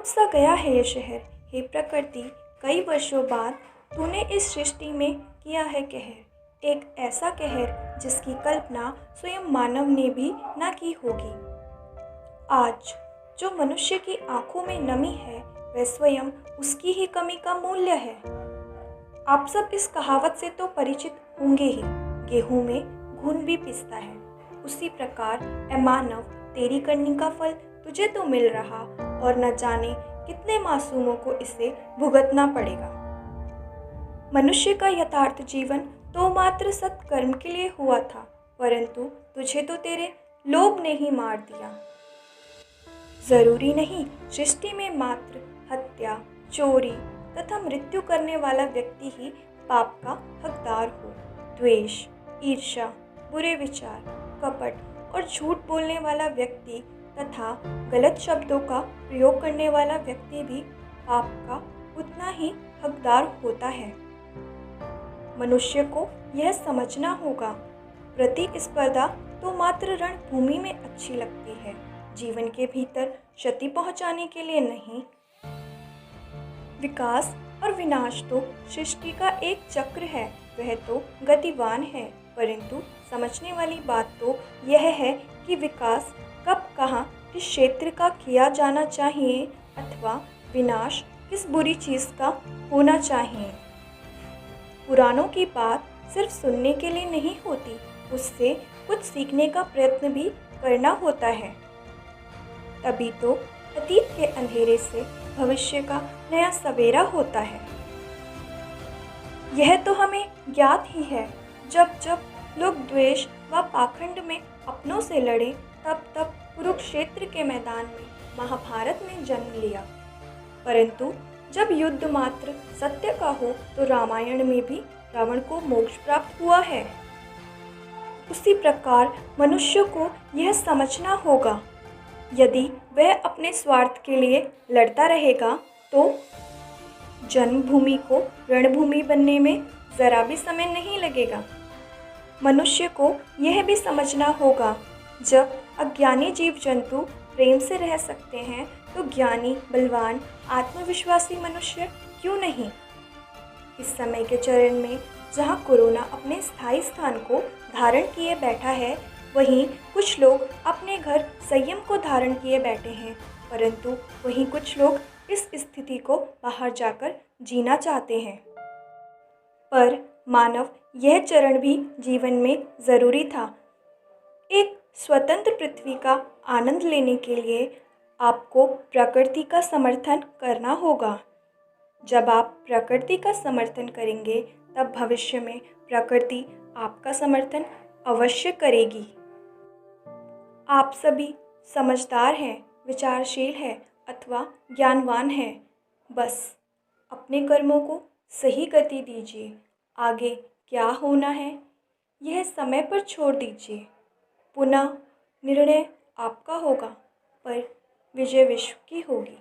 टूट सा गया है ये शहर। हे प्रकृति, कई वर्षों बाद तूने इस सृष्टि में किया है कहर। एक ऐसा कहर जिसकी कल्पना स्वयं मानव ने भी ना की होगी। आज जो मनुष्य की आंखों में नमी है वह स्वयं उसकी ही कमी का मूल्य है। आप सब इस कहावत से तो परिचित होंगे ही, गेहूं में घुन भी पिसता है। उसी प्रकार ए मानव, तेरी करनी का फल तुझे तो मिल रहा और न जाने कितने मासूमों को इसे भुगतना पड़ेगा। मनुष्य का यथार्थ जीवन तो मात्र सत्कर्म के लिए हुआ था, परंतु तुझे तो तेरे लोभ ने ही मार दिया। जरूरी नहीं सृष्टि में मात्र हत्या, चोरी तथा मृत्यु करने वाला व्यक्ति ही पाप का हकदार हो। द्वेष, ईर्ष्या, बुरे विचार, कपट और झूठ बोलने वाला व्यक्ति तथा गलत शब्दों का प्रयोग करने वाला व्यक्ति भी पाप का उतना ही हकदार होता है। मनुष्य को यह समझना होगा, प्रतिस्पर्धा तो मात्र रणभूमि में अच्छी लगती है, जीवन के भीतर क्षति पहुंचाने के लिए नहीं। विकास और विनाश तो सृष्टि का एक चक्र है, वह तो गतिवान है, परंतु समझने वाली बात तो यह है कि विकास कब कहाँ किस क्षेत्र का किया जाना चाहिए अथवा विनाश किस बुरी चीज़ का होना चाहिए। पुरानों की बात सिर्फ सुनने के लिए नहीं होती, उससे कुछ सीखने का प्रयत्न भी करना होता है। तभी तो अतीत के अंधेरे से भविष्य का नया सवेरा होता है। यह तो हमें ज्ञात ही है, जब जब लोग द्वेष व पाखंड में अपनों से लड़े, तब तब कुरुक्षेत्र के मैदान में महाभारत ने जन्म लिया। परंतु जब युद्ध मात्र सत्य का हो तो रामायण में भी रावण को मोक्ष प्राप्त हुआ है। उसी प्रकार मनुष्य को यह समझना होगा, यदि वह अपने स्वार्थ के लिए लड़ता रहेगा तो जन्मभूमि को रणभूमि बनने में ज़रा भी समय नहीं लगेगा। मनुष्य को यह भी समझना होगा, जब अज्ञानी जीव जंतु प्रेम से रह सकते हैं तो ज्ञानी, बलवान, आत्मविश्वासी मनुष्य क्यों नहीं। इस समय के चरण में जहाँ कोरोना अपने स्थायी स्थान को धारण किए बैठा है, वहीं कुछ लोग अपने घर संयम को धारण किए बैठे हैं, परंतु वहीं कुछ लोग इस स्थिति को बाहर जाकर जीना चाहते हैं। पर मानव यह चरण भी जीवन में ज़रूरी था। एक स्वतंत्र पृथ्वी का आनंद लेने के लिए आपको प्रकृति का समर्थन करना होगा। जब आप प्रकृति का समर्थन करेंगे तब भविष्य में प्रकृति आपका समर्थन अवश्य करेगी। आप सभी समझदार हैं, विचारशील हैं अथवा ज्ञानवान हैं, बस अपने कर्मों को सही गति दीजिए। आगे क्या होना है यह समय पर छोड़ दीजिए। पुनः निर्णय आपका होगा, पर विजय विश्व की होगी।